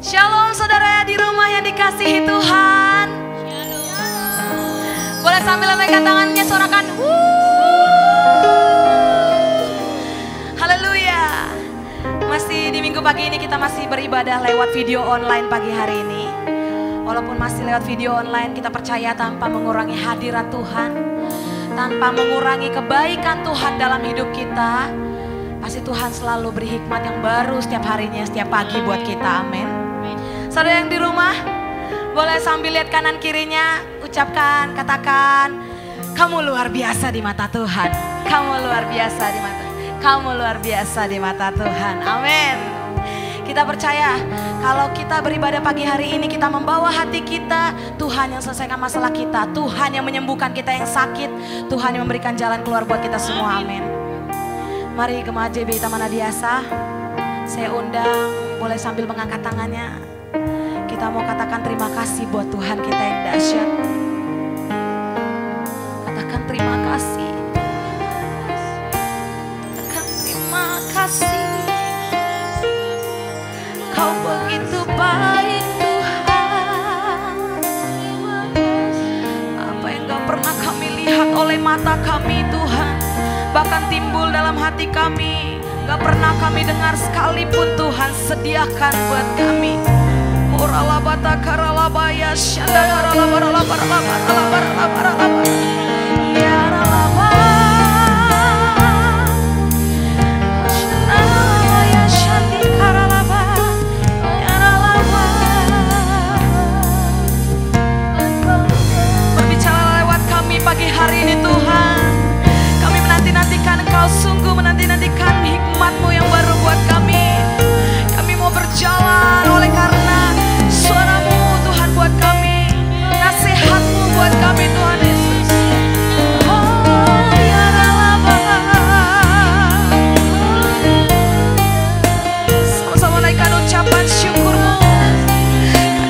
Shalom saudara di rumah yang dikasihi Tuhan. Boleh sambil lambaikan tangannya, sorakan haleluya. Masih di minggu pagi ini kita masih beribadah lewat video online pagi hari ini. Walaupun masih lewat video online, kita percaya tanpa mengurangi hadirat Tuhan, tanpa mengurangi kebaikan Tuhan dalam hidup kita, pasti Tuhan selalu beri hikmat yang baru setiap harinya, setiap pagi buat kita. Amin. Saudara yang di rumah, boleh sambil lihat kanan kirinya, ucapkan, katakan, kamu luar biasa di mata Tuhan. Kamu luar biasa di mata, kamu luar biasa di mata Tuhan. Amin. Kita percaya kalau kita beribadah pagi hari ini, kita membawa hati kita, Tuhan yang selesaikan masalah kita, Tuhan yang menyembuhkan kita yang sakit, Tuhan yang memberikan jalan keluar buat kita semua. Amin. Mari Gema JB Taman Adiasa, saya undang, boleh sambil mengangkat tangannya. Kita mau katakan terima kasih buat Tuhan kita yang dahsyat. Katakan terima kasih. Katakan terima kasih. Kau begitu baik Tuhan. Apa yang gak pernah kami lihat oleh mata kami Tuhan, bahkan timbul dalam hati kami, gak pernah kami dengar sekalipun Tuhan sediakan buat kami. Oralabata karalabaya syanda karalabaralabaralabaralabaralabar ya ralaba syanda syandi karalaba ya ralaba. Berbicara lewat kami pagi hari ini Tuhan. Kami menanti-nantikan Engkau, sungguh menanti-nantikan hikmat-Mu yang baru buat kami. Kami mau berjalan oleh karena suara-Mu Tuhan buat kami, nasihat-Mu buat kami Tuhan Yesus. Oh ya ralaba. Sama-sama naikkan ucapan syukur-Mu.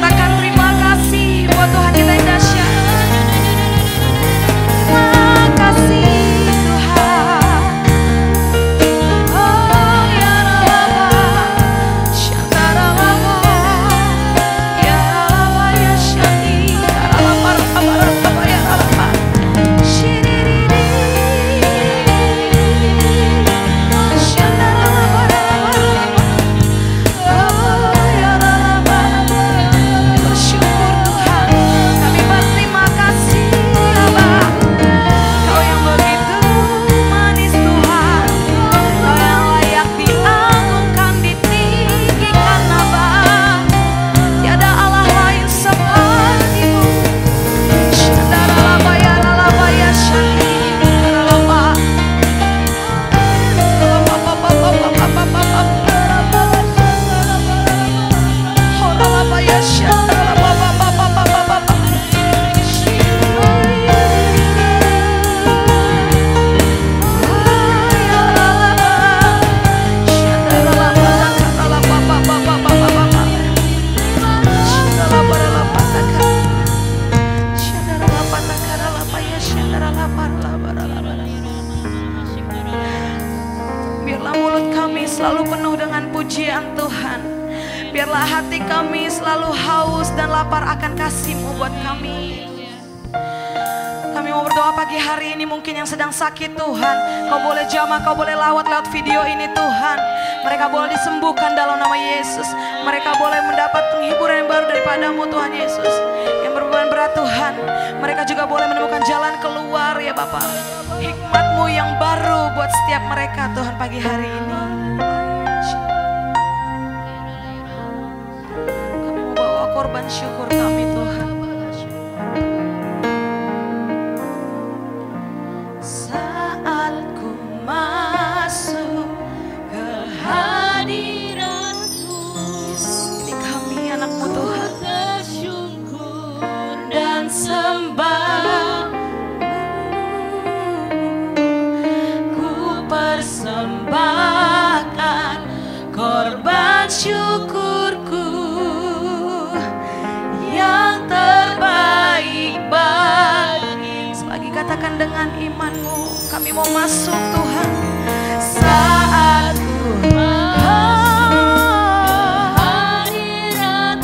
Katakan terima kasih buat Tuhan kita yang dahsyat. Terima kasih. Biarlah mulut kami selalu penuh dengan pujian Tuhan. Biarlah hati kami selalu haus dan lapar akan kasih-Mu buat kami. Kami mau berdoa pagi hari ini, mungkin yang sedang sakit Tuhan, Kau boleh jamah, Kau boleh lewat video ini Tuhan. Mereka boleh disembuhkan dalam nama Yesus. Mereka boleh mendapat penghiburan yang baru daripada-Mu Tuhan Yesus. Yang berbeban berat Tuhan, mereka juga boleh menemukan jalan keluar ya Bapa. Hikmat-Mu yang baru buat setiap mereka Tuhan pagi hari ini. Kami mau bawa korban syukur kami Tuhan. Saat ku masuk ke hadirat-Mu, ini kami anak-Mu Tuhan, bersyukur dan sembah. Persembahkan korban syukurku yang terbaik bagi. Selagi katakan dengan iman-Mu, kami mau masuk Tuhan. Saat ku hadirat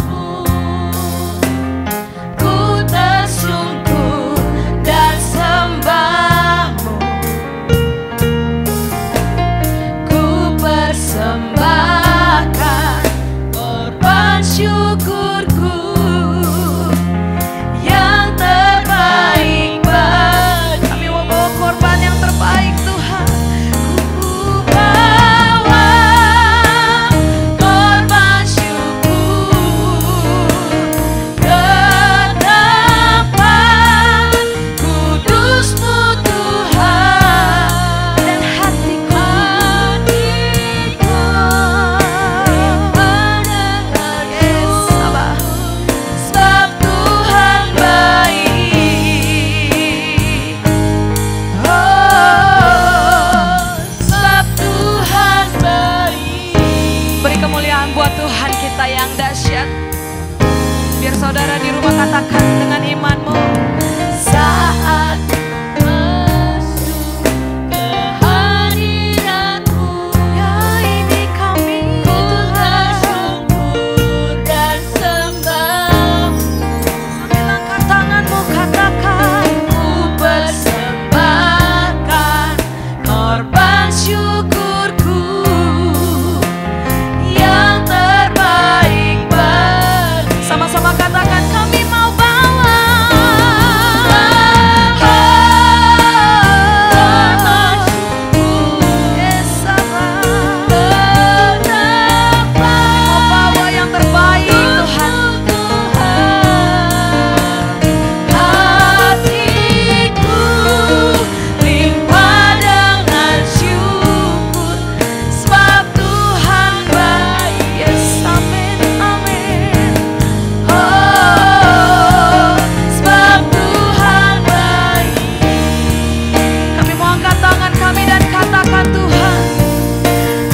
Saudara di rumah katakan dengan imanmu. Saat masuk ke hadiratmu, ya ini kami bersyukur dan sembah. Ambil angkat tanganmu, katakan ku persembahkan korban syukurku yang terbaik bagi. Sama-sama katakan kami mau bawa korban syukur. Yes, mau bawa yang terbaik Tuhan. Hatiku limpah dengan syukur sebab Tuhan baik. Yes, amin, amin. Oh, sebab Tuhan baik. Kami mau angkat tangan kami dan katakan Tuhan,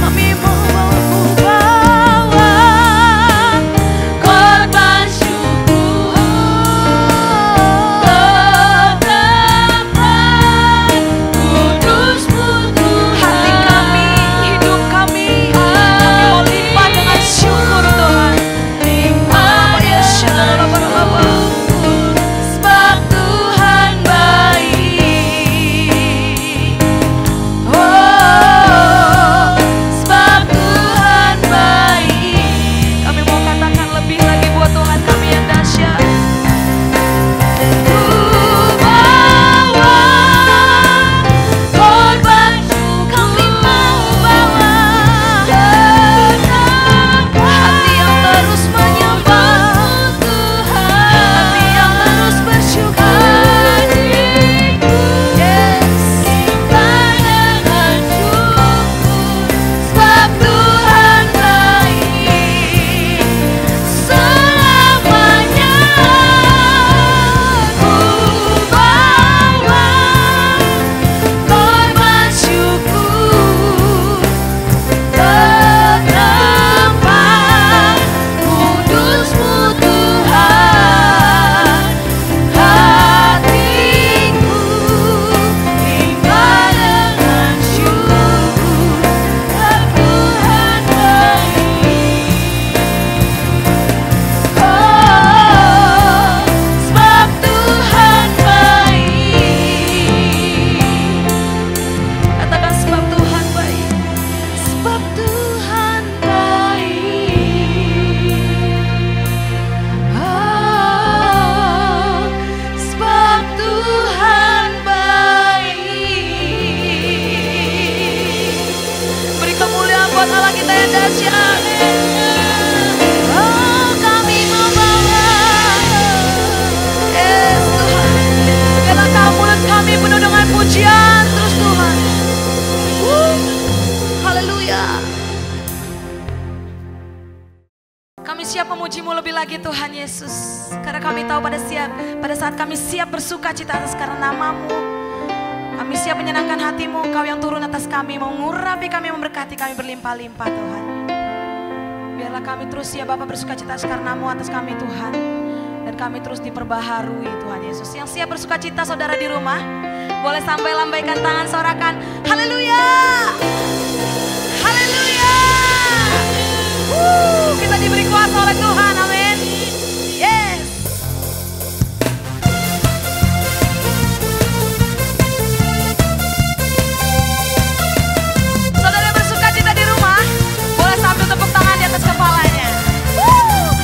kami mau bawa korban syukur ke tempat kudus-Mu Tuhan. Hati kami, hidup kami mau limpah dengan syukur Tuhan. Limpah ya syukur sebab Tuhan baik. Oh, sebab Tuhan baik. Kami mau katakan lebih lagi buat Tuhan kami yang dahsyat. Ku bawa korban syukur, kami mau bawa hati yang terus menyembah Tuhan, hati yang terus bersyukur. Yes, limpah dengan syukur sebab Tuhan baik selamanya. Ku bawa korban syukur ke tempat kudus-Mu Tuhan. Hatiku limpah dengan syukur sebab Tuhan baik. Oh, sebab Tuhan baik. Katakan sebab Tuhan baik. Sebab Tuhan baik. Oh, sebab Tuhan baik. Beri kemuliaan buat Allah kita yang dahsyat. Oh, kami mau bawa. Yes, Tuhan. Biarlah mulut kami penuh dengan pujian terus Tuhan. Haleluya. Kami siap memuji-Mu lebih lagi Tuhan Yesus. Karena kami tahu pada saat kami siap bersuka cita atas karena nama-Mu, kami siap menyenangkan hati-Mu. Kau yang turun atas kami, mau mengurapi kami, memberkati kami berlimpah-limpah Tuhan. Biarlah kami terus ya Bapa bersuka cita atas karena-Mu atas kami Tuhan. Dan kami terus diperbaharui Tuhan Yesus. Yang siap bersuka cita saudara di rumah, boleh sampai lambaikan tangan, sorakan haleluya. Haleluya. Kita diberi kuasa oleh Tuhan, amin. Yes. Saudara yang bersuka cita di rumah, boleh sambil tepuk tangan di atas kepalanya.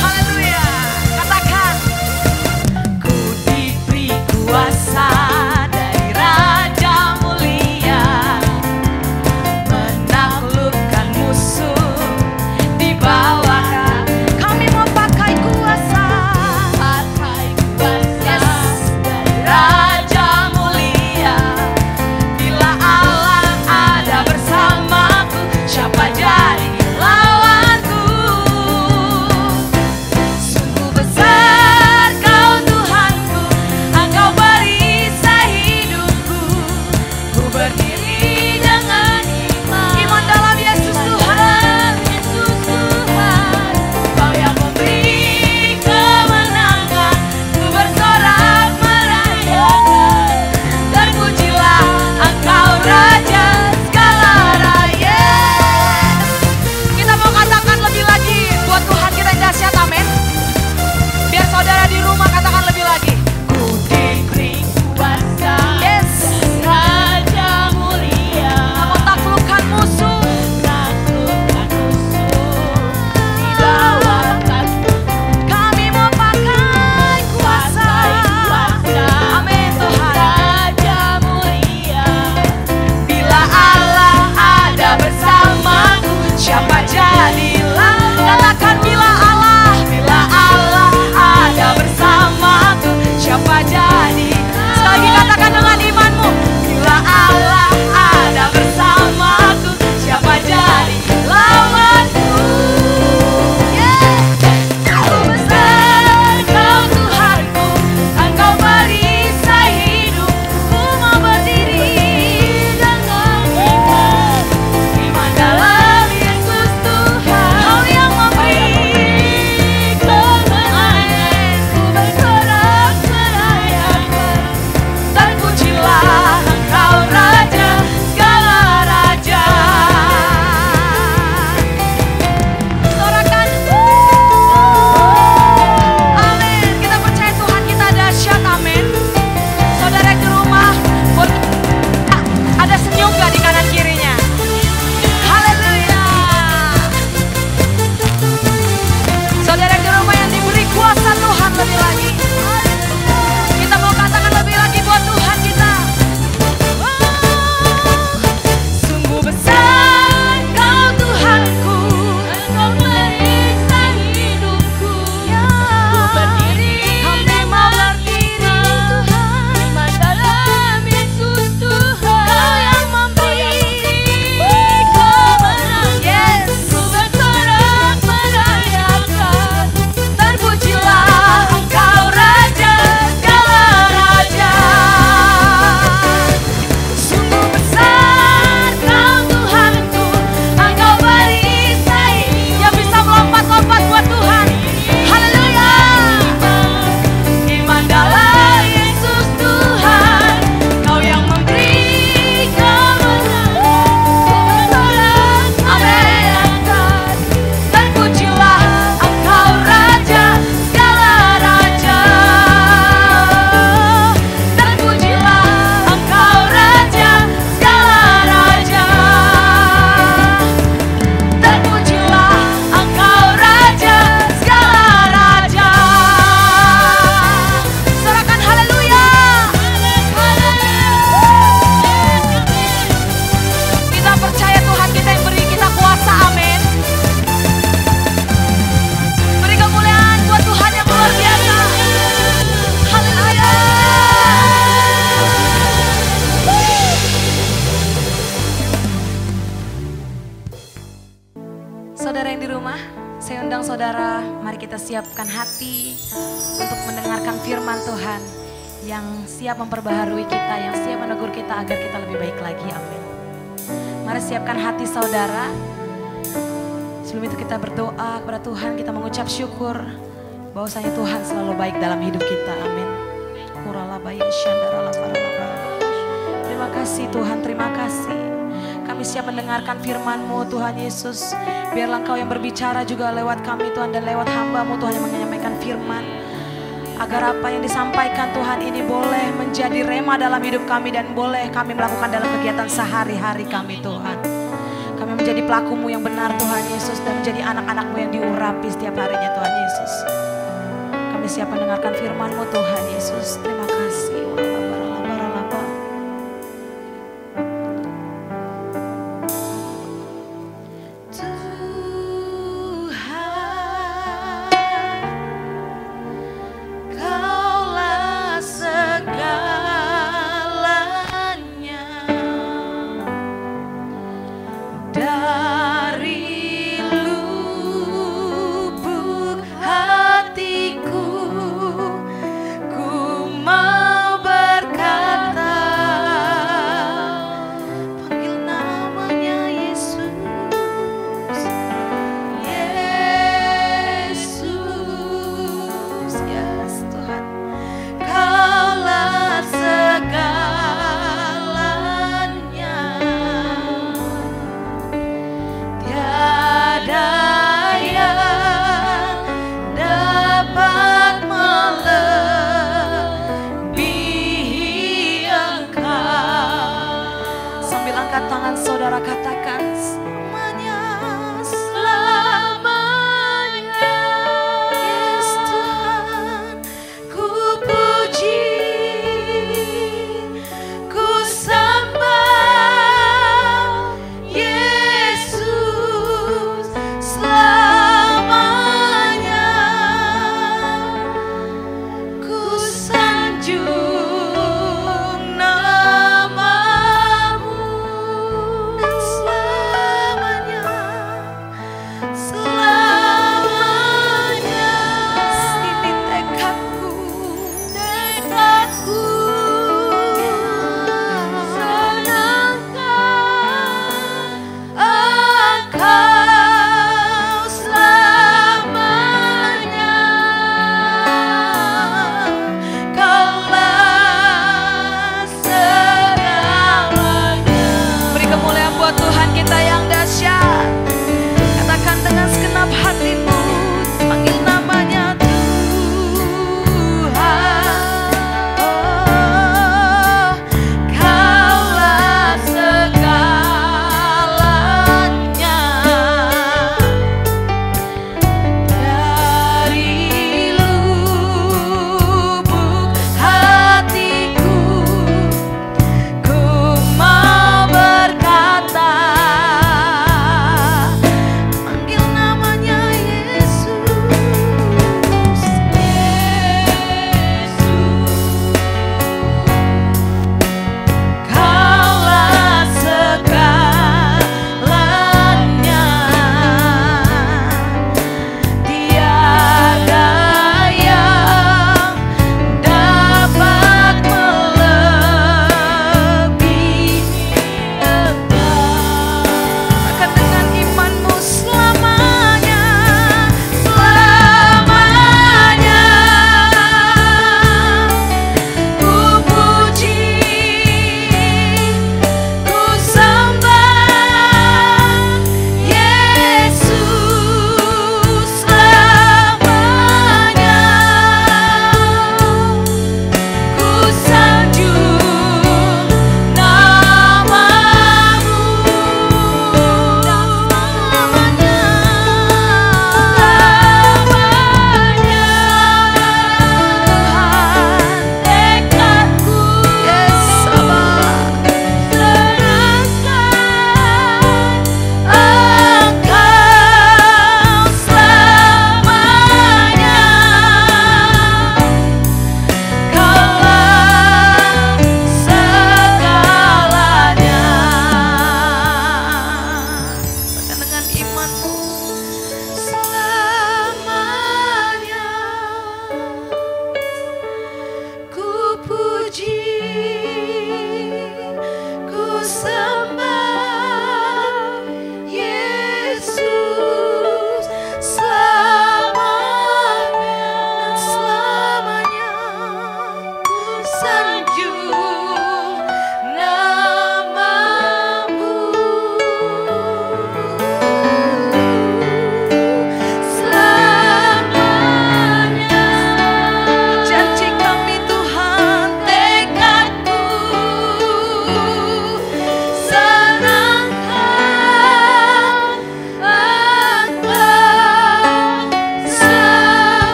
Haleluya. Katakan, ku diberi kuasa dari Raja mulia, menaklukkan musuh di bawah. Kami mau siapkan hati untuk mendengarkan firman Tuhan yang siap memperbaharui kita, yang siap menegur kita agar kita lebih baik lagi. Amin. Mari siapkan hati saudara. Sebelum itu kita berdoa kepada Tuhan, kita mengucap syukur bahwasanya Tuhan selalu baik dalam hidup kita. Amin. Terima kasih Tuhan, terima kasih. Kami siap mendengarkan firman-Mu Tuhan Yesus. Biarlah Engkau yang berbicara juga lewat kami Tuhan, dan lewat hamba-Mu Tuhan yang menyampaikan firman. Agar apa yang disampaikan Tuhan ini boleh menjadi rema dalam hidup kami, dan boleh kami melakukan dalam kegiatan sehari-hari kami Tuhan. Kami menjadi pelaku-Mu yang benar Tuhan Yesus, dan menjadi anak-anak-Mu yang diurapi setiap harinya Tuhan Yesus. Kami siap mendengarkan firman-Mu Tuhan Yesus. Terima kasih. Selamat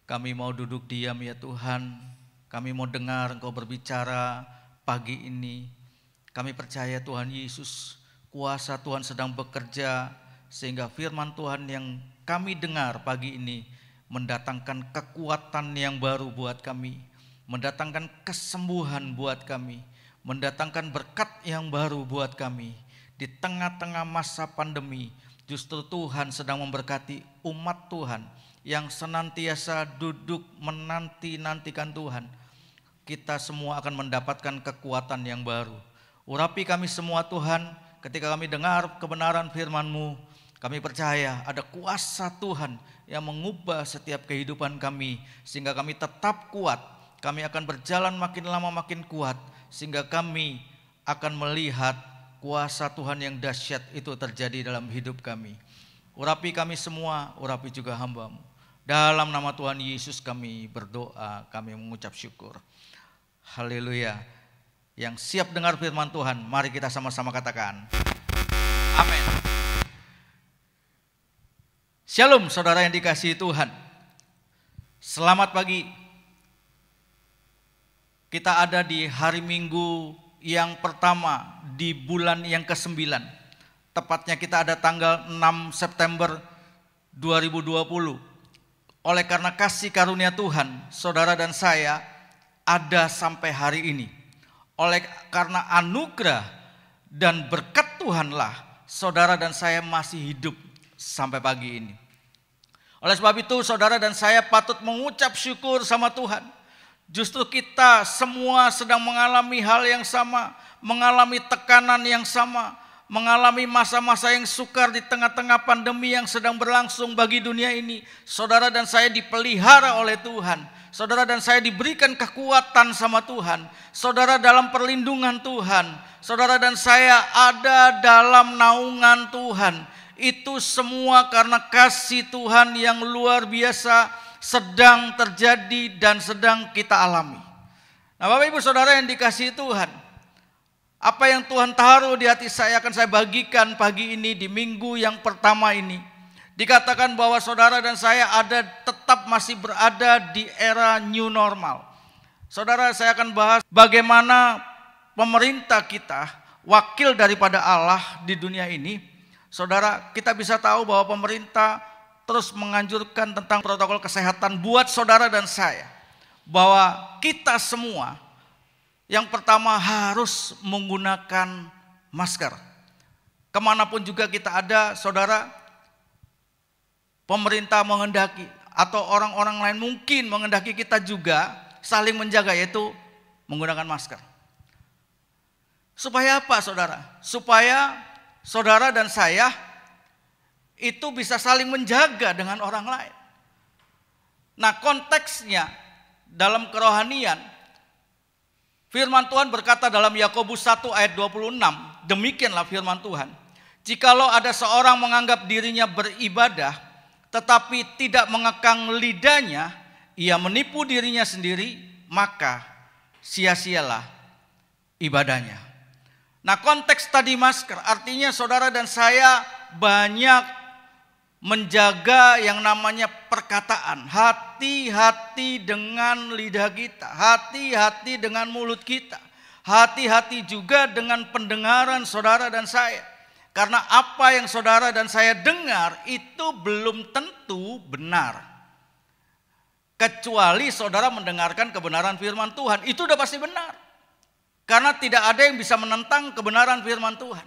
Kami mau duduk diam ya Tuhan. Kami mau dengar Engkau berbicara pagi ini. Kami percaya Tuhan Yesus, kuasa Tuhan sedang bekerja sehingga firman Tuhan yang kami dengar pagi ini mendatangkan kekuatan yang baru buat kami, mendatangkan kesembuhan buat kami, mendatangkan berkat yang baru buat kami. Di tengah-tengah masa pandemi, justru Tuhan sedang memberkati umat Tuhan yang senantiasa duduk menanti-nantikan Tuhan. Kita semua akan mendapatkan kekuatan yang baru. Urapi kami semua Tuhan, ketika kami dengar kebenaran firman-Mu, kami percaya ada kuasa Tuhan yang mengubah setiap kehidupan kami, sehingga kami tetap kuat. Kami akan berjalan makin lama makin kuat, sehingga kami akan melihat kuasa Tuhan yang dahsyat itu terjadi dalam hidup kami. Urapi kami semua, urapi juga hamba-Mu. Dalam nama Tuhan Yesus kami berdoa, kami mengucap syukur. Haleluya. Yang siap dengar firman Tuhan, mari kita sama-sama katakan amin. Shalom saudara yang dikasihi Tuhan. Selamat pagi. Kita ada di hari Minggu yang pertama di bulan yang ke-9. Tepatnya kita ada tanggal 6 September 2020. Oleh karena kasih karunia Tuhan, saudara dan saya ada sampai hari ini. Oleh karena anugerah dan berkat Tuhanlah, saudara dan saya masih hidup sampai pagi ini. Oleh sebab itu saudara dan saya patut mengucap syukur sama Tuhan. Justru kita semua sedang mengalami hal yang sama, mengalami tekanan yang sama, mengalami masa-masa yang sukar di tengah-tengah pandemi yang sedang berlangsung bagi dunia ini. Saudara dan saya dipelihara oleh Tuhan. Saudara dan saya diberikan kekuatan sama Tuhan. Saudara dalam perlindungan Tuhan. Saudara dan saya ada dalam naungan Tuhan. Itu semua karena kasih Tuhan yang luar biasa sedang terjadi dan sedang kita alami. Nah Bapak Ibu Saudara yang dikasihi Tuhan, apa yang Tuhan taruh di hati saya akan saya bagikan pagi ini di minggu yang pertama ini. Dikatakan bahwa saudara dan saya tetap masih berada di era new normal. Saudara, saya akan bahas bagaimana pemerintah kita, wakil daripada Allah di dunia ini. Saudara, kita bisa tahu bahwa pemerintah terus menganjurkan tentang protokol kesehatan buat saudara dan saya. Bahwa kita semua yang pertama harus menggunakan masker. Kemanapun juga kita ada, saudara, pemerintah menghendaki atau orang-orang lain mungkin menghendaki kita juga saling menjaga, yaitu menggunakan masker. Supaya apa saudara? Supaya saudara dan saya itu bisa saling menjaga dengan orang lain. Nah konteksnya dalam kerohanian, firman Tuhan berkata dalam Yakobus 1 ayat 26, demikianlah firman Tuhan. Jikalau ada seorang menganggap dirinya beribadah tetapi tidak mengekang lidahnya, ia menipu dirinya sendiri, maka sia-sialah ibadahnya. Nah konteks tadi masker, artinya saudara dan saya banyak menjaga yang namanya perkataan. Hati-hati dengan lidah kita, hati-hati dengan mulut kita, hati-hati juga dengan pendengaran saudara dan saya. Karena apa yang saudara dan saya dengar itu belum tentu benar. Kecuali saudara mendengarkan kebenaran firman Tuhan, itu udah pasti benar. Karena tidak ada yang bisa menentang kebenaran firman Tuhan.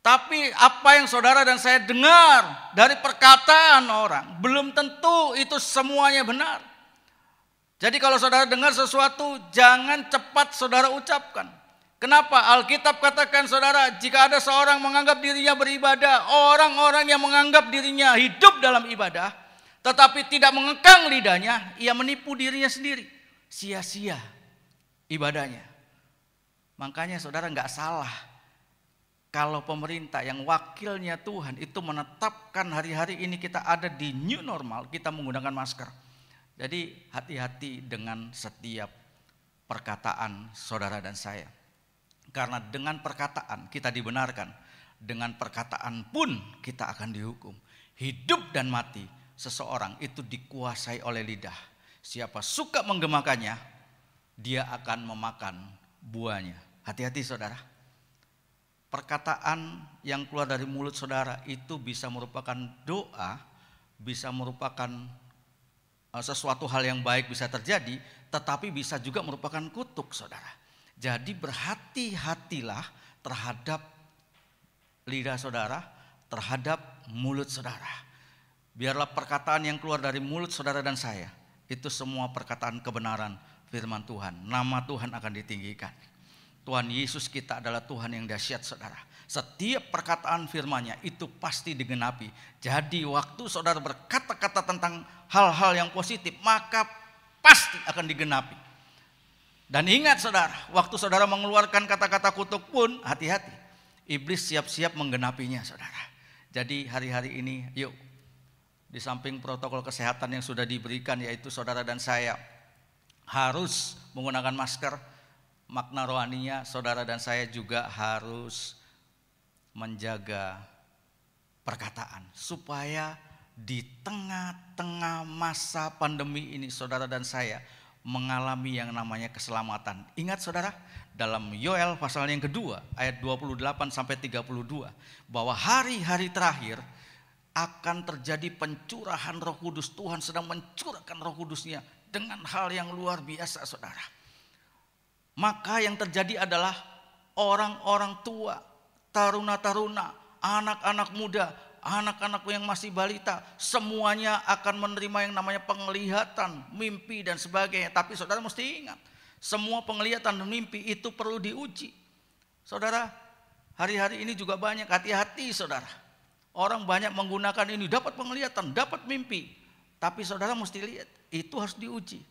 Tapi apa yang saudara dan saya dengar dari perkataan orang, belum tentu itu semuanya benar. Jadi kalau saudara dengar sesuatu, jangan cepat saudara ucapkan. Kenapa? Alkitab katakan saudara, jika ada seorang menganggap dirinya beribadah, orang-orang yang menganggap dirinya hidup dalam ibadah, tetapi tidak mengekang lidahnya, ia menipu dirinya sendiri. Sia-sia ibadahnya. Makanya saudara nggak salah kalau pemerintah yang wakilnya Tuhan itu menetapkan hari-hari ini kita ada di new normal, kita menggunakan masker. Jadi hati-hati dengan setiap perkataan saudara dan saya. Karena dengan perkataan kita dibenarkan, dengan perkataan pun kita akan dihukum. Hidup dan mati seseorang itu dikuasai oleh lidah. Siapa suka menggemakannya, dia akan memakan buahnya. Hati-hati saudara. Perkataan yang keluar dari mulut saudara itu bisa merupakan doa, bisa merupakan sesuatu hal yang baik bisa terjadi, tetapi bisa juga merupakan kutuk saudara. Jadi berhati-hatilah terhadap lidah saudara, terhadap mulut saudara. Biarlah perkataan yang keluar dari mulut saudara dan saya, itu semua perkataan kebenaran firman Tuhan. Nama Tuhan akan ditinggikan. Tuhan Yesus kita adalah Tuhan yang dahsyat saudara. Setiap perkataan firman-Nya itu pasti digenapi. Jadi waktu saudara berkata-kata tentang hal-hal yang positif, maka pasti akan digenapi. Dan ingat saudara, waktu saudara mengeluarkan kata-kata kutuk pun hati-hati. Iblis siap-siap menggenapinya saudara. Jadi hari-hari ini yuk, di samping protokol kesehatan yang sudah diberikan, yaitu saudara dan saya harus menggunakan masker. Makna rohaninya saudara dan saya juga harus menjaga perkataan. Supaya di tengah-tengah masa pandemi ini saudara dan saya mengalami yang namanya keselamatan. Ingat saudara, dalam Yoel pasal yang kedua ayat 28 sampai 32 bahwa hari-hari terakhir akan terjadi pencurahan Roh Kudus. Tuhan sedang mencurahkan Roh Kudus-Nya dengan hal yang luar biasa saudara. Maka yang terjadi adalah orang-orang tua, taruna-taruna, anak-anak muda, anak-anak yang masih balita, semuanya akan menerima yang namanya penglihatan, mimpi dan sebagainya. Tapi saudara mesti ingat, semua penglihatan dan mimpi itu perlu diuji. Saudara, hari-hari ini juga banyak, hati-hati saudara. Orang banyak menggunakan ini, dapat penglihatan, dapat mimpi. Tapi saudara mesti lihat, itu harus diuji.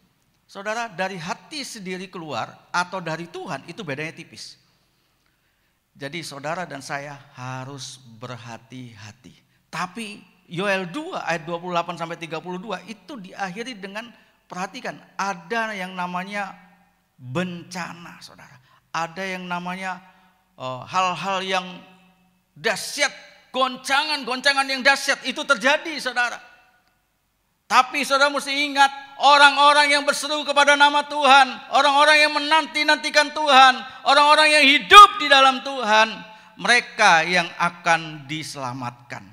Saudara, dari hati sendiri keluar atau dari Tuhan itu bedanya tipis. Jadi saudara dan saya harus berhati-hati. Tapi Yoel 2 ayat 28 sampai 32 itu diakhiri dengan, perhatikan, ada yang namanya bencana saudara. Ada yang namanya hal-hal yang dahsyat, goncangan-goncangan yang dahsyat itu terjadi saudara. Tapi saudara mesti ingat, orang-orang yang berseru kepada nama Tuhan, orang-orang yang menanti-nantikan Tuhan, orang-orang yang hidup di dalam Tuhan, mereka yang akan diselamatkan.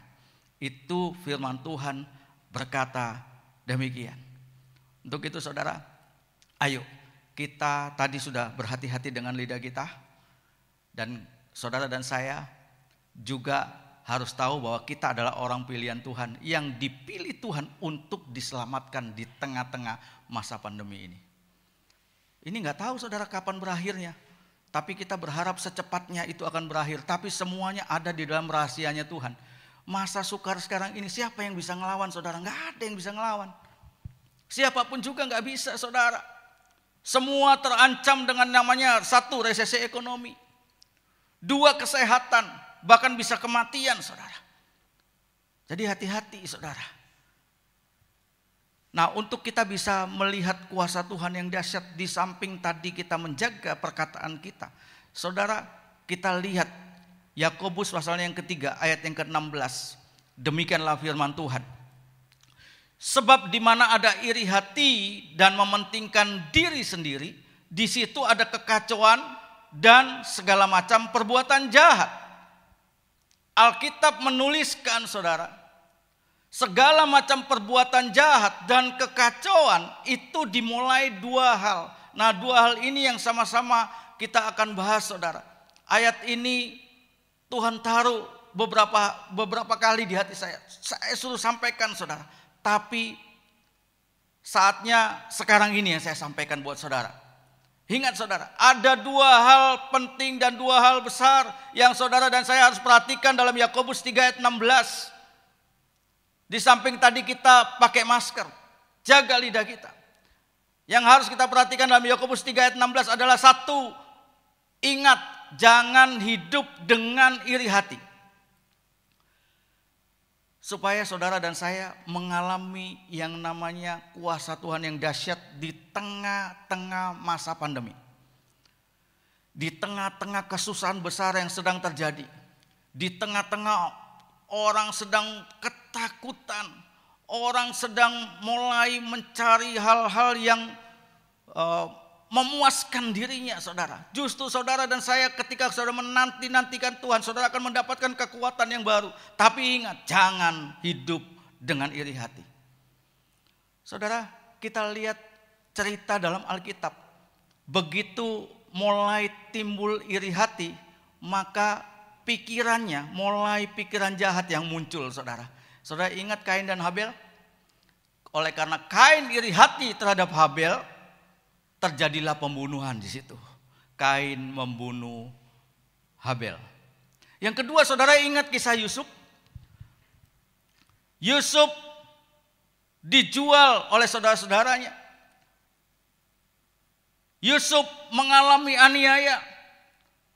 Itu firman Tuhan berkata demikian. Untuk itu saudara, ayo kita tadi sudah berhati-hati dengan lidah kita. Dan saudara dan saya juga harus tahu bahwa kita adalah orang pilihan Tuhan yang dipilih Tuhan untuk diselamatkan di tengah-tengah masa pandemi ini. Ini nggak tahu saudara kapan berakhirnya, tapi kita berharap secepatnya itu akan berakhir. Tapi semuanya ada di dalam rahasianya Tuhan. Masa sukar sekarang ini siapa yang bisa ngelawan saudara? Nggak ada yang bisa ngelawan. Siapapun juga nggak bisa saudara. Semua terancam dengan namanya, satu, resesi ekonomi, dua, kesehatan, bahkan bisa kematian saudara. Jadi hati-hati saudara. Nah, untuk kita bisa melihat kuasa Tuhan yang dahsyat, di samping tadi kita menjaga perkataan kita, saudara, kita lihat Yakobus pasal yang ketiga ayat yang ke-16. Demikianlah firman Tuhan. Sebab di mana ada iri hati dan mementingkan diri sendiri, di situ ada kekacauan dan segala macam perbuatan jahat. Alkitab menuliskan saudara, segala macam perbuatan jahat dan kekacauan itu dimulai dua hal. Nah, dua hal ini yang sama-sama kita akan bahas saudara. Ayat ini Tuhan taruh beberapa kali di hati saya. Saya suruh sampaikan saudara. Tapi saatnya sekarang ini yang saya sampaikan buat saudara. Ingat saudara, ada dua hal penting dan dua hal besar yang saudara dan saya harus perhatikan dalam Yakobus 3 ayat 16. Di samping tadi kita pakai masker, jaga lidah kita. Yang harus kita perhatikan dalam Yakobus 3 ayat 16 adalah satu, ingat jangan hidup dengan iri hati. Supaya saudara dan saya mengalami yang namanya kuasa Tuhan yang dahsyat di tengah-tengah masa pandemi. di tengah-tengah kesusahan besar yang sedang terjadi, di tengah-tengah orang sedang ketakutan, orang sedang mulai mencari hal-hal yang memuaskan dirinya, saudara. Justru saudara dan saya ketika saudara menanti-nantikan Tuhan, saudara akan mendapatkan kekuatan yang baru. Tapi ingat, jangan hidup dengan iri hati. Saudara, kita lihat cerita dalam Alkitab. Begitu mulai timbul iri hati, maka pikirannya mulai pikiran jahat yang muncul, saudara. Saudara ingat Kain dan Habel? Oleh karena Kain iri hati terhadap Habel, terjadilah pembunuhan di situ. Kain membunuh Habel. Yang kedua, saudara ingat kisah Yusuf? Yusuf dijual oleh saudara-saudaranya. Yusuf mengalami aniaya.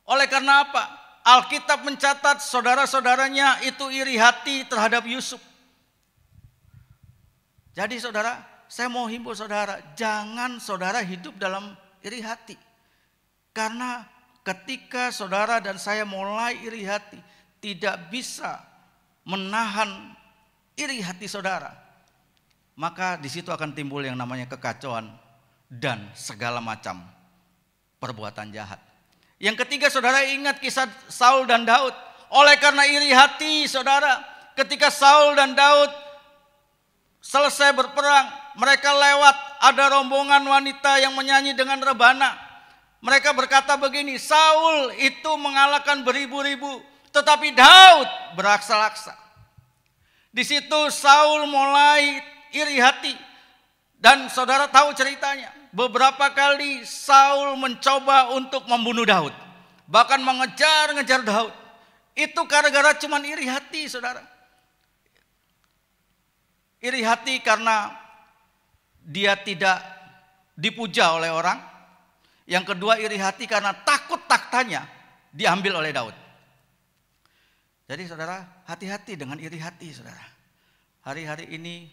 Oleh karena apa? Alkitab mencatat saudara-saudaranya itu iri hati terhadap Yusuf. Jadi saudara, saya mau himbau saudara, jangan saudara hidup dalam iri hati. Karena ketika saudara dan saya mulai iri hati, tidak bisa menahan iri hati saudara, maka di situ akan timbul yang namanya kekacauan dan segala macam perbuatan jahat. Yang ketiga, saudara ingat kisah Saul dan Daud. Oleh karena iri hati saudara, ketika Saul dan Daud selesai berperang, mereka lewat, ada rombongan wanita yang menyanyi dengan rebana. Mereka berkata begini, Saul itu mengalahkan beribu-ribu, tetapi Daud beraksa-aksa. Di situ Saul mulai iri hati. Dan saudara tahu ceritanya, beberapa kali Saul mencoba untuk membunuh Daud, bahkan mengejar-ngejar Daud. Itu gara-gara cuman iri hati, saudara. Iri hati karena dia tidak dipuja oleh orang. Yang kedua, iri hati karena takut taktanya diambil oleh Daud. Jadi saudara, hati-hati dengan iri hati, saudara. Hari-hari ini,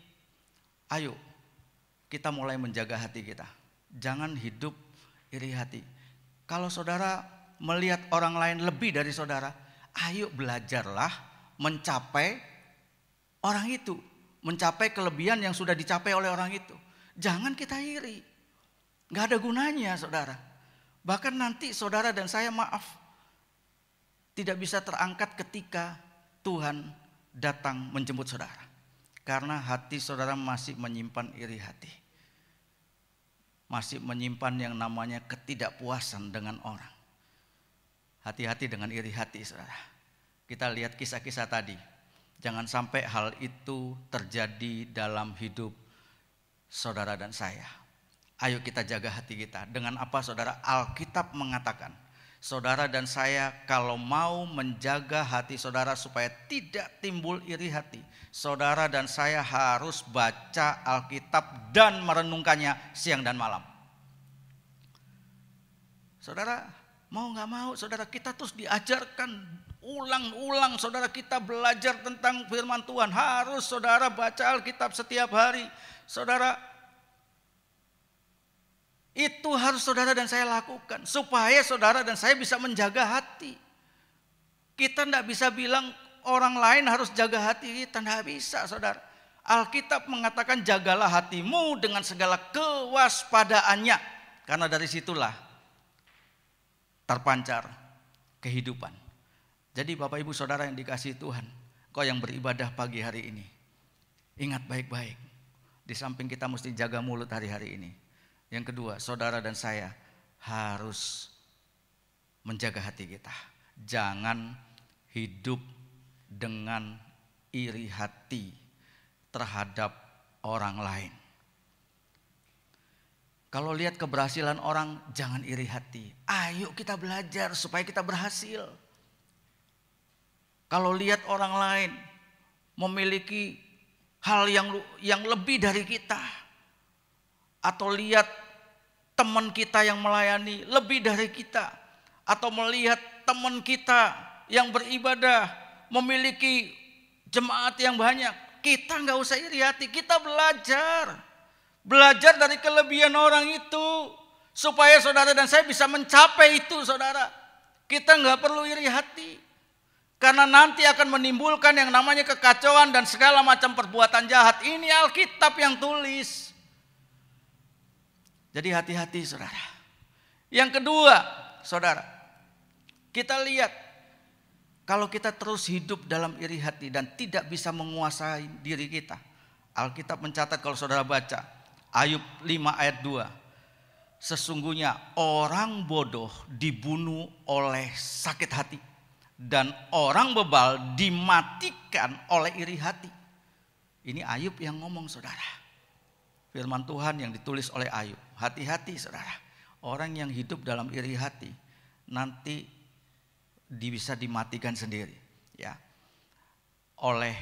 ayo kita mulai menjaga hati kita. Jangan hidup iri hati. Kalau saudara melihat orang lain lebih dari saudara, ayo belajarlah mencapai orang itu. Mencapai kelebihan yang sudah dicapai oleh orang itu. Jangan kita iri. Gak ada gunanya, saudara. Bahkan nanti saudara dan saya, maaf, tidak bisa terangkat ketika Tuhan datang menjemput saudara. Karena hati saudara masih menyimpan iri hati. Masih menyimpan yang namanya ketidakpuasan dengan orang. Hati-hati dengan iri hati, saudara. Kita lihat kisah-kisah tadi. Jangan sampai hal itu terjadi dalam hidup saudara dan saya. Ayo kita jaga hati kita. Dengan apa, saudara? Alkitab mengatakan, saudara dan saya kalau mau menjaga hati saudara supaya tidak timbul iri hati, saudara dan saya harus baca Alkitab dan merenungkannya siang dan malam. Saudara, mau gak mau, saudara, kita terus diajarkan ulang-ulang, saudara, kita belajar tentang firman Tuhan. Harus saudara baca Alkitab setiap hari. Saudara, itu harus saudara dan saya lakukan supaya saudara dan saya bisa menjaga hati. Kita tidak bisa bilang orang lain harus jaga hati kita, tidak bisa, saudara. Alkitab mengatakan jagalah hatimu dengan segala kewaspadaannya, karena dari situlah terpancar kehidupan. Jadi Bapak Ibu Saudara yang dikasihi Tuhan, kau yang beribadah pagi hari ini, ingat baik-baik. Di samping kita mesti jaga mulut hari-hari ini. Yang kedua, saudara dan saya harus menjaga hati kita. Jangan hidup dengan iri hati terhadap orang lain. Kalau lihat keberhasilan orang, jangan iri hati. Ayo kita belajar supaya kita berhasil. Kalau lihat orang lain memiliki hal yang lebih dari kita, atau lihat teman kita yang melayani lebih dari kita, atau melihat teman kita yang beribadah memiliki jemaat yang banyak, kita nggak usah iri hati. Kita belajar dari kelebihan orang itu. Supaya saudara dan saya bisa mencapai itu saudara. Kita nggak perlu iri hati. Karena nanti akan menimbulkan yang namanya kekacauan dan segala macam perbuatan jahat. Ini Alkitab yang tulis. Jadi hati-hati saudara. Yang kedua saudara, kita lihat kalau kita terus hidup dalam iri hati dan tidak bisa menguasai diri kita. Alkitab mencatat kalau saudara baca Ayub 5 ayat 2. Sesungguhnya orang bodoh dibunuh oleh sakit hati. Dan orang bebal dimatikan oleh iri hati. Ini Ayub yang ngomong saudara. Firman Tuhan yang ditulis oleh Ayub. Hati-hati saudara. Orang yang hidup dalam iri hati nanti bisa dimatikan sendiri. Ya, oleh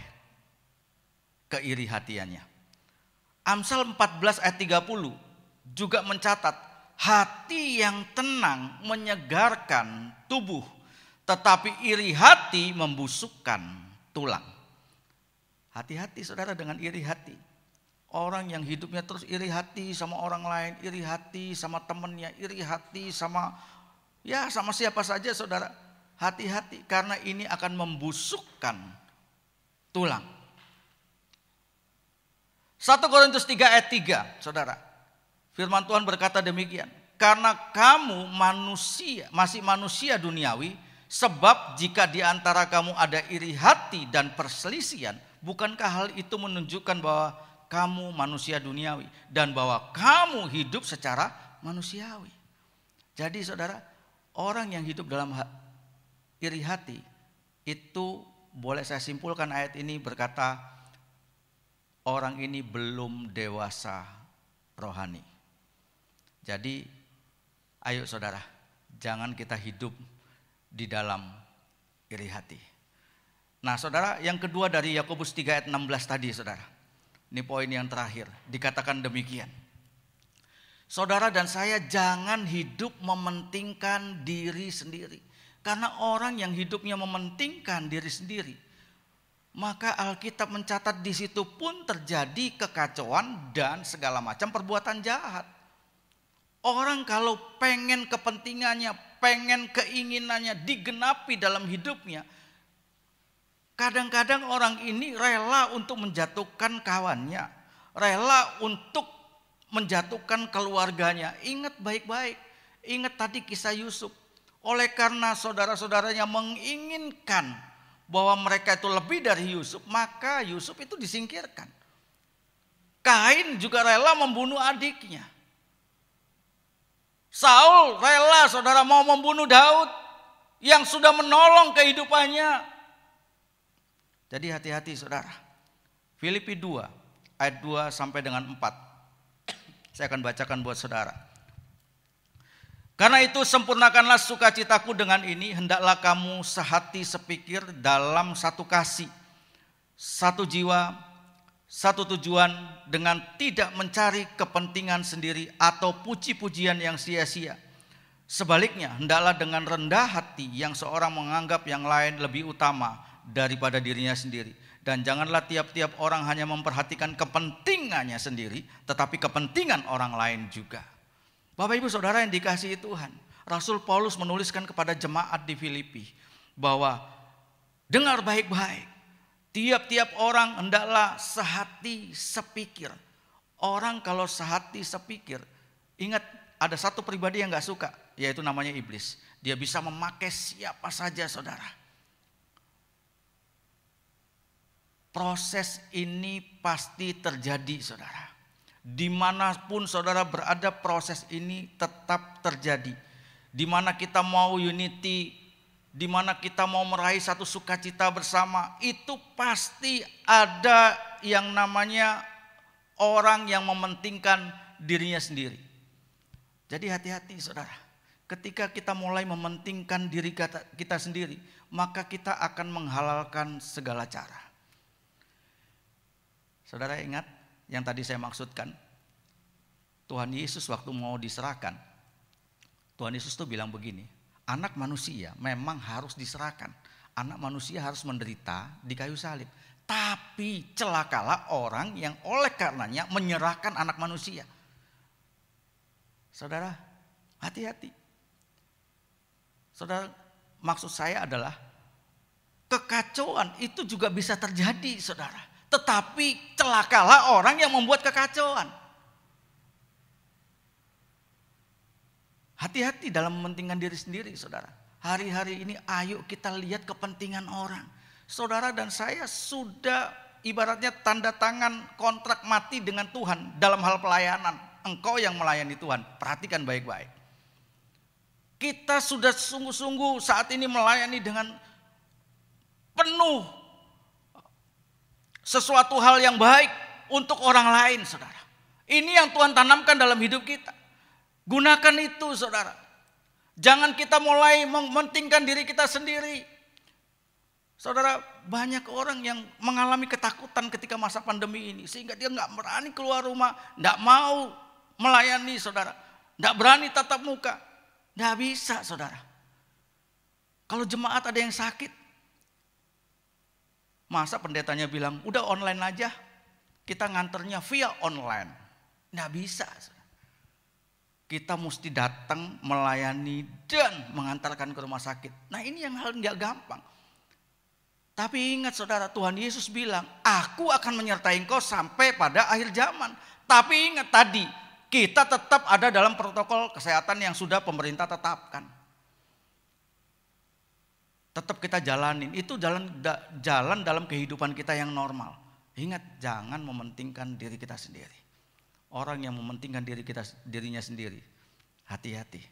keiri hatiannya. Amsal 14 ayat 30 juga mencatat. Hati yang tenang menyegarkan tubuh. Tetapi iri hati membusukkan tulang. Hati-hati saudara dengan iri hati. Orang yang hidupnya terus iri hati sama orang lain, iri hati sama temannya, iri hati sama siapa saja saudara. Hati-hati karena ini akan membusukkan tulang. 1 Korintus 3 ayat 3 saudara. Firman Tuhan berkata demikian. Karena kamu masih manusia duniawi. Sebab jika di antara kamu ada iri hati dan perselisihan, bukankah hal itu menunjukkan bahwa kamu manusia duniawi dan bahwa kamu hidup secara manusiawi. Jadi saudara, orang yang hidup dalam iri hati itu boleh saya simpulkan ayat ini berkata orang ini belum dewasa rohani. Jadi ayo saudara, jangan kita hidup di dalam iri hati. Nah saudara, yang kedua dari Yakobus 3 ayat 16 tadi saudara. Ini poin yang terakhir, dikatakan demikian. Saudara dan saya jangan hidup mementingkan diri sendiri. Karena orang yang hidupnya mementingkan diri sendiri, maka Alkitab mencatat di situ pun terjadi kekacauan dan segala macam perbuatan jahat. Orang kalau pengen kepentingannya, pengen keinginannya digenapi dalam hidupnya, kadang-kadang orang ini rela untuk menjatuhkan kawannya, rela untuk menjatuhkan keluarganya. Ingat baik-baik, ingat tadi kisah Yusuf. Oleh karena saudara-saudaranya menginginkan bahwa mereka itu lebih dari Yusuf, maka Yusuf itu disingkirkan. Kain juga rela membunuh adiknya. Saul rela saudara mau membunuh Daud yang sudah menolong kehidupannya. Jadi hati-hati saudara. Filipi 2 ayat 2 sampai dengan 4. Saya akan bacakan buat saudara. Karena itu sempurnakanlah sukacitaku dengan ini, hendaklah kamu sehati sepikir dalam satu kasih, satu jiwa, satu tujuan, dengan tidak mencari kepentingan sendiri atau puji-pujian yang sia-sia. Sebaliknya, hendaklah dengan rendah hati yang seorang menganggap yang lain lebih utama daripada dirinya sendiri. Dan janganlah tiap-tiap orang hanya memperhatikan kepentingannya sendiri, tetapi kepentingan orang lain juga. Bapak Ibu Saudara yang dikasihi Tuhan, Rasul Paulus menuliskan kepada jemaat di Filipi bahwa dengar baik-baik. Tiap-tiap orang hendaklah sehati sepikir. Orang kalau sehati sepikir, ingat ada satu pribadi yang gak suka, yaitu namanya iblis. Dia bisa memakai siapa saja saudara. Proses ini pasti terjadi saudara. Dimanapun saudara berada, proses ini tetap terjadi. Dimana kita mau unity, di mana kita mau meraih satu sukacita bersama, itu pasti ada yang namanya orang yang mementingkan dirinya sendiri. Jadi hati-hati saudara. Ketika kita mulai mementingkan diri kita sendiri, maka kita akan menghalalkan segala cara. Saudara ingat yang tadi saya maksudkan, Tuhan Yesus waktu mau diserahkan, Tuhan Yesus tuh bilang begini, anak manusia memang harus diserahkan. Anak manusia harus menderita di kayu salib. Tapi celakalah orang yang oleh karenanya menyerahkan anak manusia. Saudara, Hati-hati. Saudara, maksud saya adalah kekacauan itu juga bisa terjadi, saudara. Tetapi celakalah orang yang membuat kekacauan. Hati-hati dalam mementingkan diri sendiri, saudara. Hari-hari ini ayo kita lihat kepentingan orang. Saudara dan saya sudah ibaratnya tanda tangan kontrak mati dengan Tuhan dalam hal pelayanan. Engkau yang melayani Tuhan, perhatikan baik-baik. Kita sudah sungguh-sungguh saat ini melayani dengan penuh sesuatu hal yang baik untuk orang lain, saudara. Ini yang Tuhan tanamkan dalam hidup kita. Gunakan itu, saudara. Jangan kita mulai mementingkan diri kita sendiri. Saudara, banyak orang yang mengalami ketakutan ketika masa pandemi ini. Sehingga dia nggak berani keluar rumah, nggak mau melayani, saudara. Nggak berani tatap muka. Nggak bisa, saudara. Kalau jemaat ada yang sakit, masa pendetanya bilang, udah online aja, kita nganternya via online. Nggak bisa. Kita mesti datang, melayani, dan mengantarkan ke rumah sakit. Nah ini yang hal nggak gampang. Tapi ingat saudara, Tuhan Yesus bilang, aku akan menyertai engkau sampai pada akhir zaman. Tapi ingat tadi, kita tetap ada dalam protokol kesehatan yang sudah pemerintah tetapkan. Tetap kita jalanin, itu jalan dalam kehidupan kita yang normal. Ingat, jangan mementingkan diri kita sendiri. Orang yang mementingkan dirinya sendiri, hati-hati.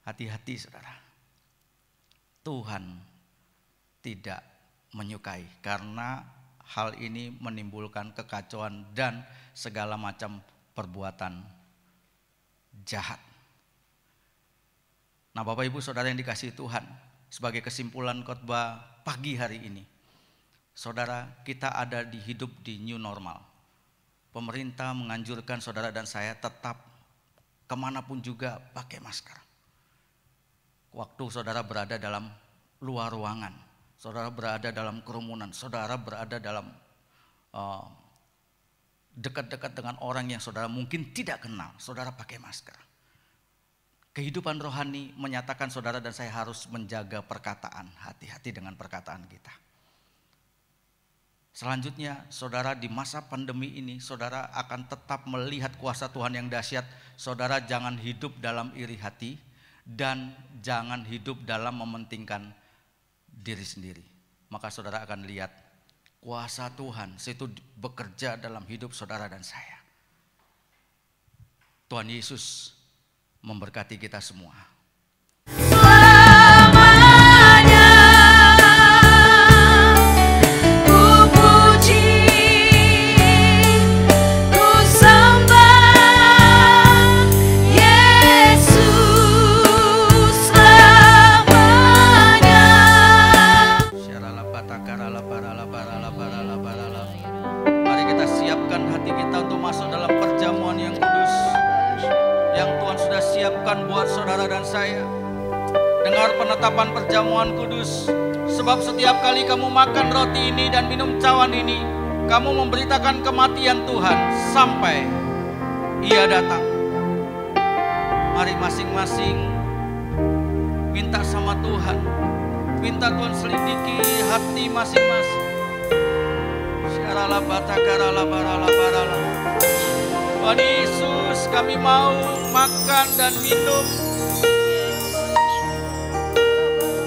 Hati-hati saudara. Tuhan tidak menyukai karena hal ini menimbulkan kekacauan dan segala macam perbuatan jahat. Nah Bapak Ibu Saudara yang dikasihi Tuhan, sebagai kesimpulan khotbah pagi hari ini, saudara, kita ada di hidup di new normal. Pemerintah menganjurkan saudara dan saya tetap kemanapun juga pakai masker. Waktu saudara berada dalam luar ruangan, saudara berada dalam kerumunan, saudara berada dalam dekat-dekat dengan orang yang saudara mungkin tidak kenal, saudara pakai masker. Kehidupan rohani menyatakan saudara dan saya harus menjaga perkataan, hati-hati dengan perkataan kita. Selanjutnya saudara, di masa pandemi ini saudara akan tetap melihat kuasa Tuhan yang dahsyat. Saudara jangan hidup dalam iri hati dan jangan hidup dalam mementingkan diri sendiri. Maka saudara akan lihat kuasa Tuhan itu bekerja dalam hidup saudara dan saya. Tuhan Yesus memberkati kita semua. Buat saudara dan saya, dengar penetapan perjamuan kudus. Sebab setiap kali kamu makan roti ini dan minum cawan ini, kamu memberitakan kematian Tuhan sampai Ia datang. Mari masing-masing minta sama Tuhan, minta Tuhan selidiki hati masing-masing. Tuhan Yesus, kami mau makan dan minum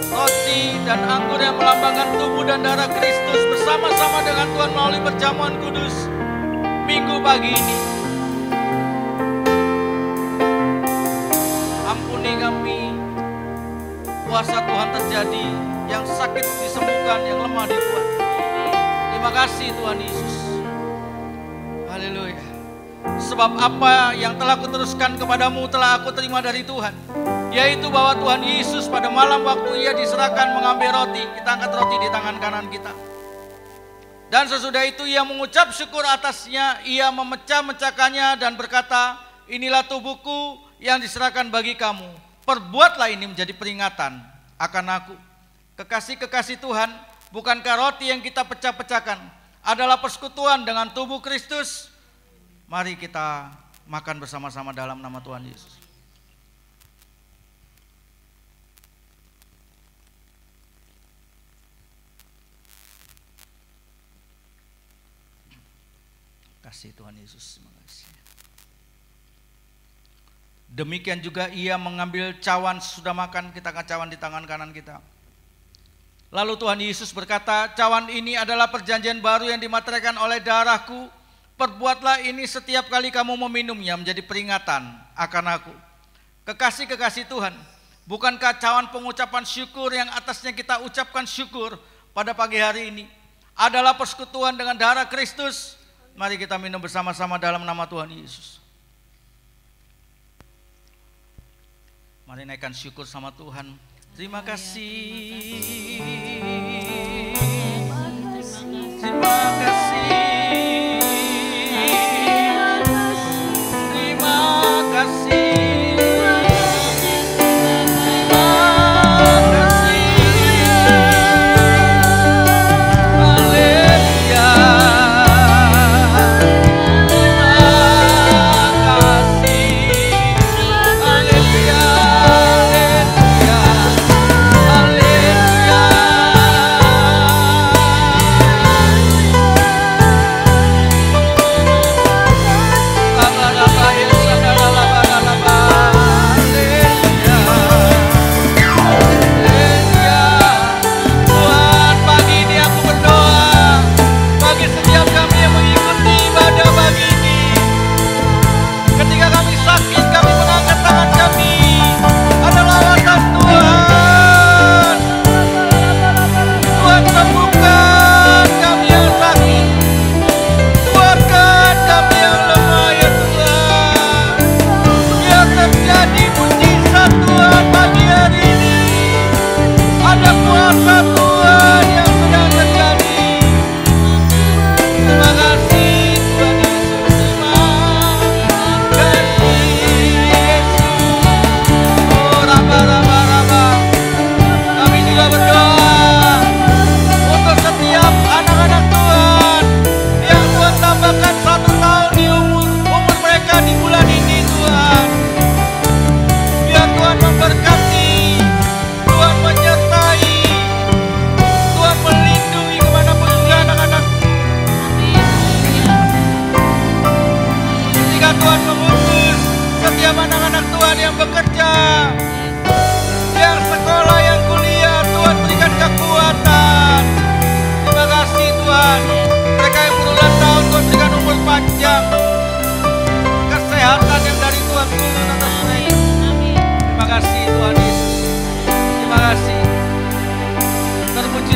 roti dan anggur yang melambangkan tubuh dan darah Kristus bersama-sama dengan Tuhan melalui perjamuan kudus minggu pagi ini. Ampuni kami, kuasa Tuhan terjadi, yang sakit disembuhkan, yang lemah dikuat. Terima kasih Tuhan Yesus. Haleluya. Sebab apa yang telah kuteruskan kepadamu telah aku terima dari Tuhan, yaitu bahwa Tuhan Yesus pada malam waktu Ia diserahkan mengambil roti, kita angkat roti di tangan kanan kita. Dan sesudah itu Ia mengucap syukur atasnya, Ia memecah-mecahkannya dan berkata, inilah tubuhku yang diserahkan bagi kamu. Perbuatlah ini menjadi peringatan akan aku. Kekasih-kekasih Tuhan, bukankah roti yang kita pecah-pecahkan adalah persekutuan dengan tubuh Kristus? Mari kita makan bersama-sama dalam nama Tuhan Yesus. kasih Tuhan Yesus, terima kasih. Demikian juga ia mengambil cawan sesudah makan, kita akan cawan di tangan kanan kita. Lalu Tuhan Yesus berkata, cawan ini adalah perjanjian baru yang dimateraikan oleh darahku. Perbuatlah ini setiap kali kamu meminumnya menjadi peringatan akan aku. Kekasih-kekasih Tuhan, bukankah cawan pengucapan syukur yang atasnya kita ucapkan syukur pada pagi hari ini adalah persekutuan dengan darah Kristus? Mari kita minum bersama-sama dalam nama Tuhan Yesus. Mari naikkan syukur sama Tuhan. Terima kasih. Terima kasih.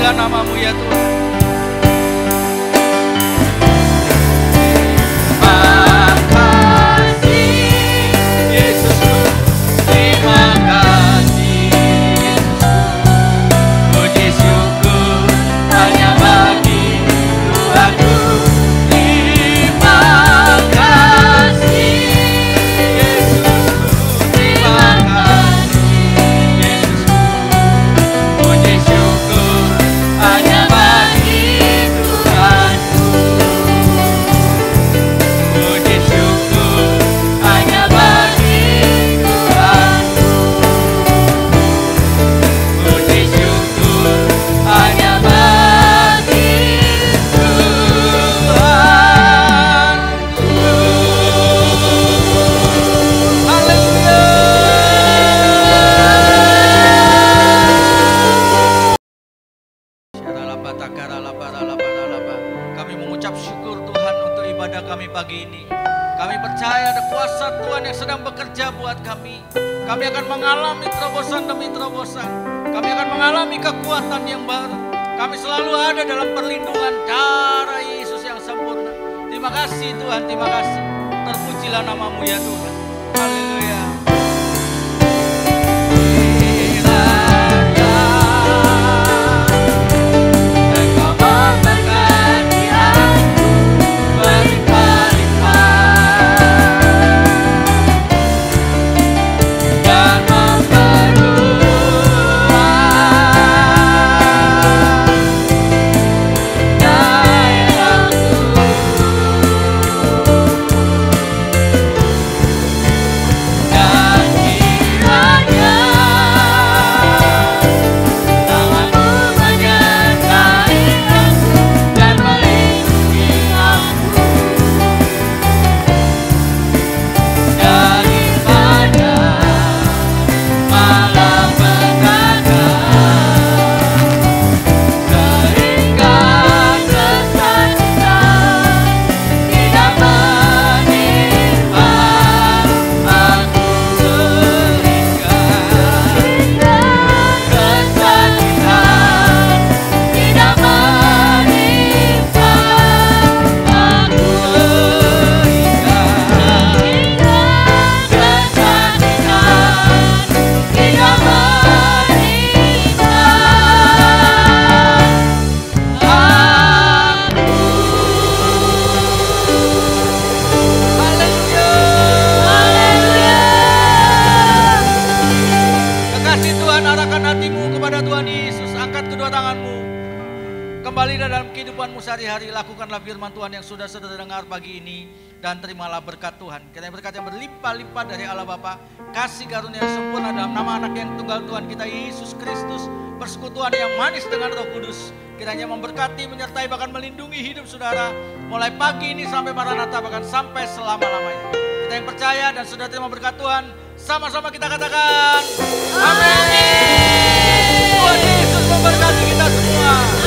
Namamu ya Tuhan. Terima kasih Yesusku, terima kasih Yesusku, puji syukur hanya bagi Tuhanku. Terima kasih Yesusku, terima kasih Yesusku, puji syukur hanya bagi Tuhanku. Puji syukur hanya bagi Tuhanku. Puji syukur hanya bagi Tuhanku. Haleluya. Kami mengucap syukur Tuhan untuk ibadah kami pagi ini. Kami percaya ada kuasa Tuhan yang sedang bekerja buat kami. Kami akan mengalami terobosan demi terobosan. Kami akan mengalami kekuatan yang baru. Kami selalu ada dalam perlindungan darah Yesus yang sempurna. Terima kasih Tuhan, terima kasih. Terpujilah namamu ya Tuhan. Haleluya. tanganmu. Kembalilah dalam kehidupanmu sehari-hari, lakukanlah firman Tuhan yang sudah saudara dengar pagi ini, dan terimalah berkat Tuhan. Kiranya berkat yang berlimpah-limpah dari Allah Bapa, kasih karunia yang sempurna dalam nama anak yang tunggal Tuhan kita Yesus Kristus, persekutuan yang manis dengan Roh Kudus, kiranya memberkati, menyertai, bahkan melindungi hidup saudara mulai pagi ini sampai Maranatha, bahkan sampai selama-lamanya. Kita yang percaya dan sudah terima berkat Tuhan, sama-sama kita katakan amin. Tuhan Yesus memberkati kita semua.